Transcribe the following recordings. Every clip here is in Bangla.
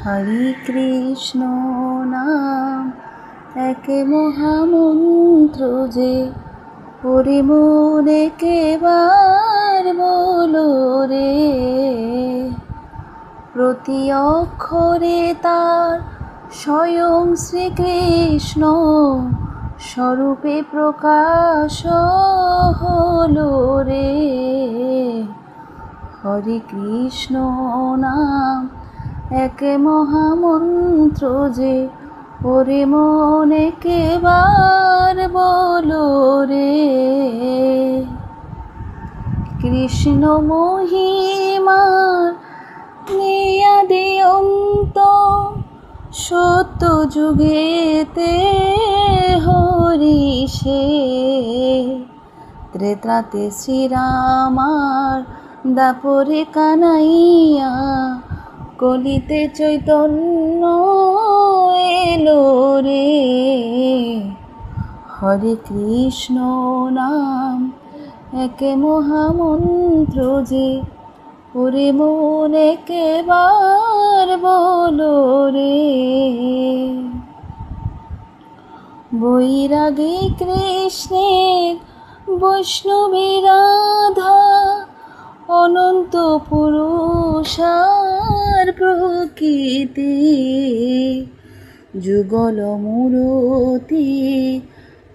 হরে কৃষ্ণ নাম এক মহামন্ত্র যে, ওরে মনে কেবার বলো রে। প্রতি অক্ষরে তার স্বয়ং শ্রীকৃষ্ণ স্বরূপে প্রকাশ হলো রে। হরে কৃষ্ণ নাম এক মহামন্ত্র যে, ওরে মনে কেবার বলো রে। কৃষ্ণ মহিমার নিয়াদি অন্ত, সত্য যুগেতে হরিষে। ত্রেতাতে শ্রীরামার, দাপরে কানাইয়া, কলিতে চৈতন্য এলো রে। হরে কৃষ্ণ নাম এক মহামন্ত্র যে, ওরে মনে কেবার বলো রে। বৈরাগী কৃষ্ণের বৈষ্ণবী রাধা, অনন্ত পুরুষার প্রকৃতি। যুগল মূরতি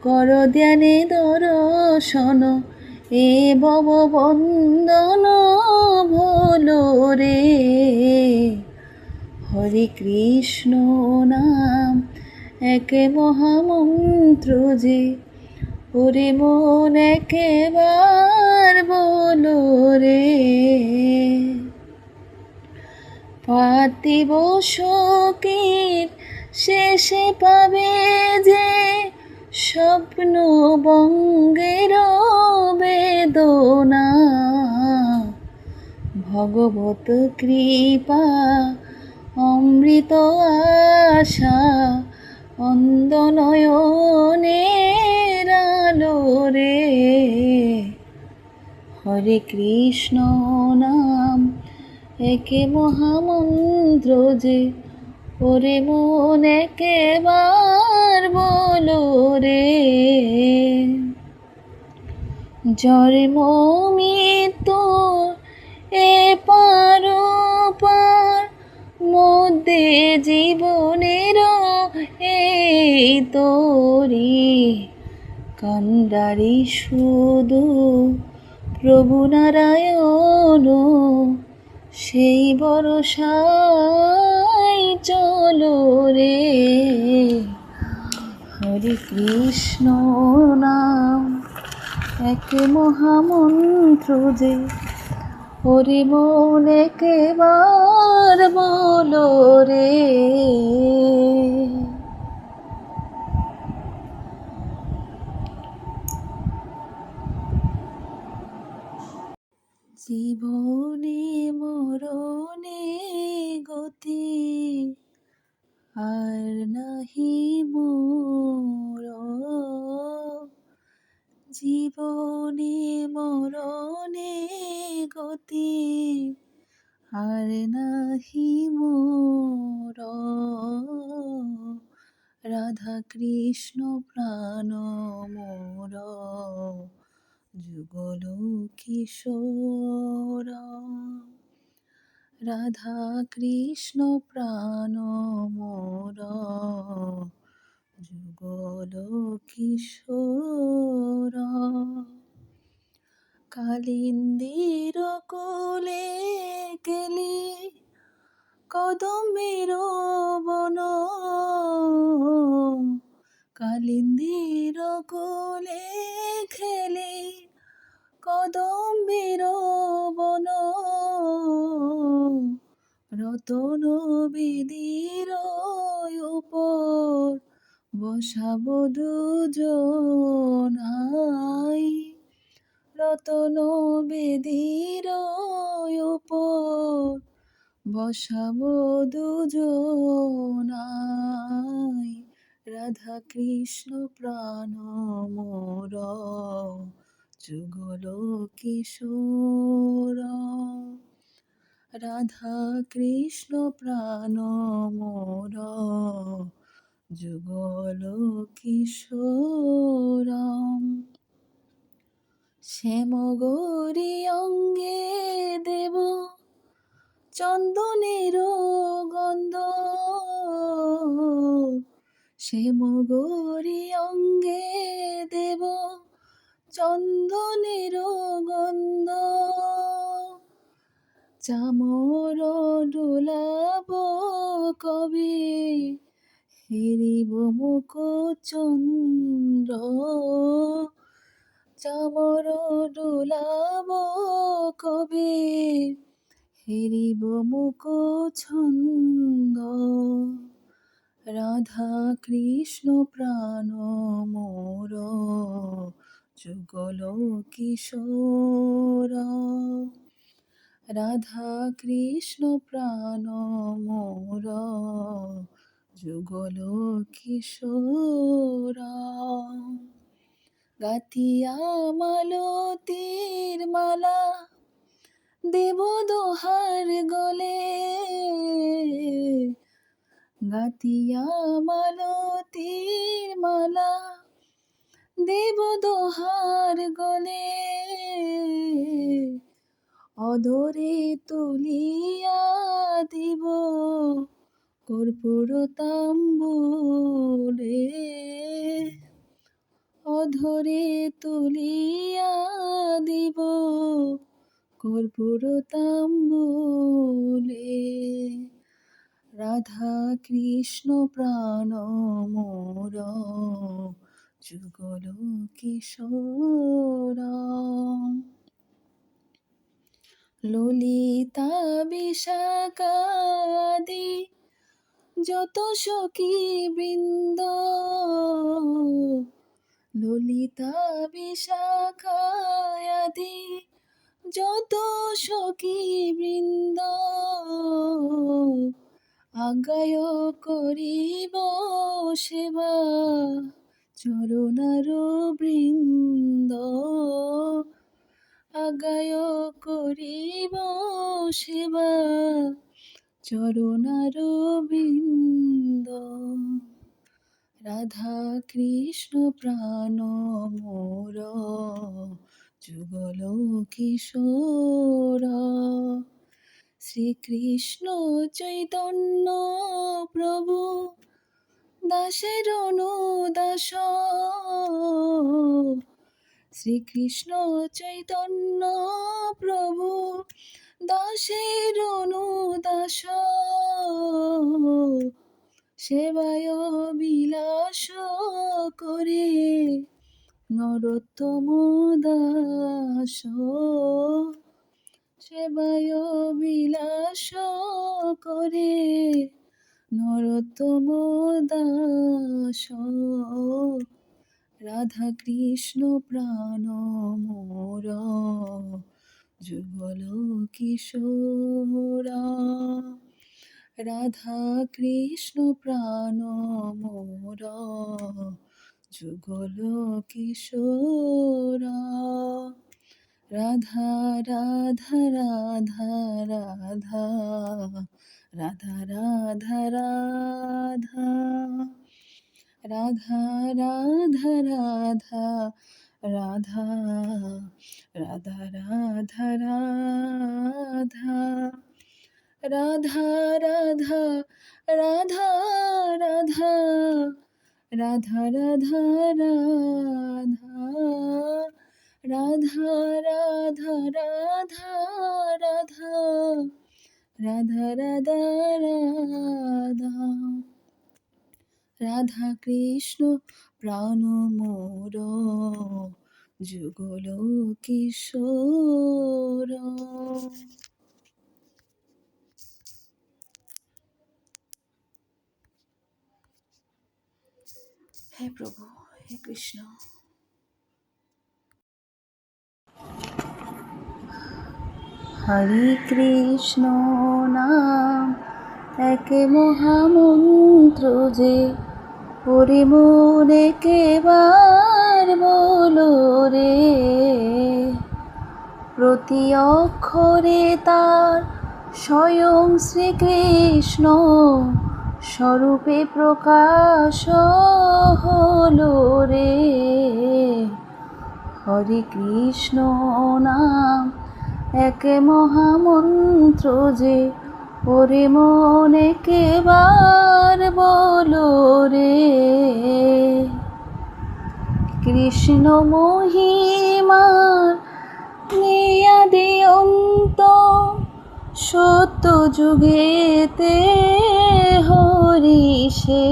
কর ধ্যানে দর্শন, এ ভব বন্দন ভোলো রে। হরে কৃষ্ণ নাম এক মহামন্ত্র যে, ওরে মন একেবার বলো রে। পার্থিব শোকের শেষে পাবে যে, স্বপ্ন বঙ্গের বেদনা। ভগবত কৃপা অমৃত আশা, অন্ধ নয়নের আলো রে। হরে কৃষ্ণ নাম এক মহামন্ত্র যে, ওরে মন একেবার বলো রে। জন্ম মৃত্যু এ পার পার মধ্যে জীবনের এই তোরি। কান্ডারি শুধু প্রভু নারায়ণ, সেই ভরসায় চলো রে। হরে কৃষ্ণ নাম এক মহামন্ত্র যে, ওরে মন একেবার বলো রে। জীবনে মরণে গতি, আর নাহি মোর। জীবনে মরণে গতি, আর নাহি মোর। রাধা কৃষ্ণ প্রাণ মোর, যুগল কিশোর। রাধা কৃষ্ণ প্রাণ মোর, যুগল কিশোর। কালিন্দীর কোলে কেলি কদম্বের বন, কালিন্দীর কোলে খেলি কদম্বের বন। রতন বেদীর উপর বসাব দুজনাই। রতন বেদীর উপর বসাব দুজনাই। রাধা কৃষ্ণ প্রাণ মোর, যুগল কিশোর। রাধা কৃষ্ণ প্রাণ মোর, যুগল কিশোর। শ্যাম গৌরী অঙ্গে দেব চন্দনের গন্ধ, শ্যাম গৌরী অঙ্গে দেব চন্দনের গন্ধ। চামর ডোলাব কবে, হেরিব মুখ চন্দ্র। চামর ডোলাব কবে, হেরিব মুখ ছন্দ। রাধা কৃষ্ণ প্রাণ মোর, যুগল কিশোর। রাধা কৃষ্ণ প্রাণ মোর, যুগল কিশোর। গাতিয়া মালতীর মালা দেব দোহার গলে, গাতিয়া মালতীর মালা দেব দোহার গলে। অধরে তুলিয়া দিব কর্পূর তাম্বুলে, অধরে তুলিয়া দিব কর্পূর তাম্বুলে। রাধা কৃষ্ণ প্রাণ মোর, যুগল কিশোর। ললিতা বিশাখাদি যত সখী বৃন্দ, ললিতা বিশাখাদি যত সখী বৃন্দ। আজ্ঞায় করিব সেবা চরণার বৃন্দ, আজ্ঞায় করিব সেবা চরণার বৃন্দ। রাধা কৃষ্ণ প্রাণ মোর, যুগল কিশোর। শ্রীকৃষ্ণ চৈতন্য প্রভু দাসের অনুদাস, শ্রীকৃষ্ণ চৈতন্য প্রভু দাসের অনুদাস। সেবায় বিলাস করে নরোত্তম দাস, সেবায় বিলাস করে নরোত্তম দাস। রাধা কৃষ্ণ প্রাণ মোর, যুগল কিশোর। রাধা কৃষ্ণ প্রাণ মোর, যুগল কিশোর। রাধা রাধা রাধা রাধা, রাধা রাধা রাধা, রাধা রাধা রাধা রাধা, রাধা রাধা রাধা, রাধা রাধা রাধা রাধা, রাধা রাধা রাধা, রাধা রাধা রাধা রাধা, রাধা রাধা রাধা। রাধা কৃষ্ণ প্রাণ মোর, যুগল কিশোর। হে প্রভু, হে কৃষ্ণ। হরে কৃষ্ণ নাম এক মহামন্ত্র যে, ওরে মনে কেবার বলো রে। প্রতি অক্ষরে তার স্বয়ং শ্রীকৃষ্ণ স্বরূপে প্রকাশ হলো রে। হরে কৃষ্ণ নাম এক মহামন্ত্র যে, ওরে মন একবার বলো রে। কৃষ্ণ মহিমার নিয়াদি অন্ত, সত্য যুগেতে হরিষে।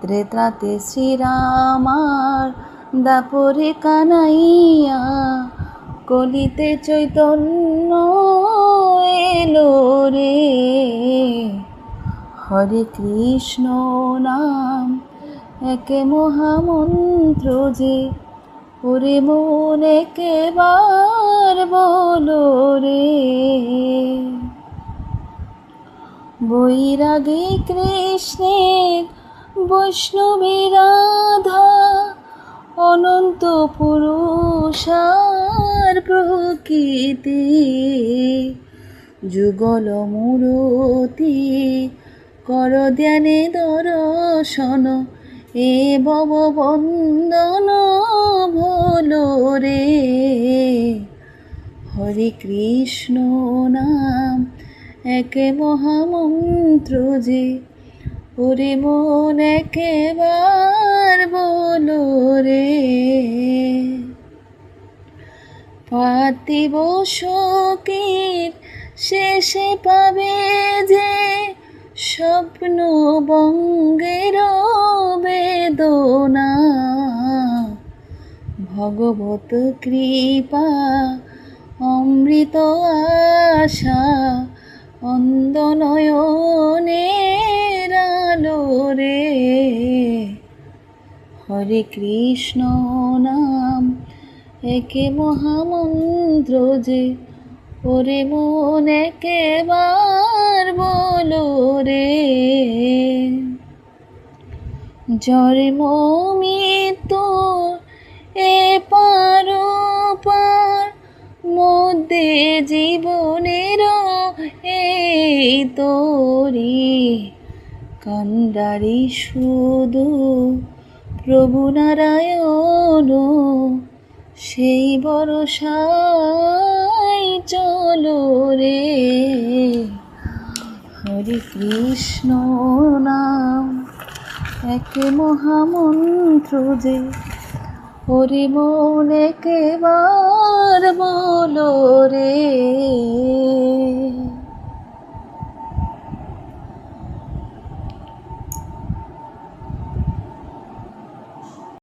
ত্রেতাতে শ্রীরামার, দাপরে কানাইয়া, কলিতে চৈতন্য এলো রে। হরে কৃষ্ণ নাম এক মহামন্ত্র যে, ওরে মন একবার বলো রে। বৈরাগী কৃষ্ণের বৈষ্ণবী রাধা, অনন্ত পুরুষার প্রকৃতি। যুগল মূরতি কর ধ্যানে দর্শন, এ ভব বন্দন ভোলো রে। হরে কৃষ্ণ নাম এক মহামন্ত্র যে, ওরে মন একবার বলো রে। পার্থিব শোকের শেষে পাবে যে, স্বপ্ন বঙ্গের বেদনা। ভগবত কৃপা অমৃত আশা, অন্ধ নয়নের আলো রে। হরে কৃষ্ণ নাম এক মহামন্ত্র যে, ওরে মন একবার বলো রে। জন্ম মৃত্যু এ পার পার মধ্যে জীবনের এই তোরি। কান্ডারি শুধু প্রভু নারায়ণ, সেই ভরসায় চলো রে। হরে কৃষ্ণ নাম এক মহামন্ত্র যে, ওরে মন একবার বলো রে।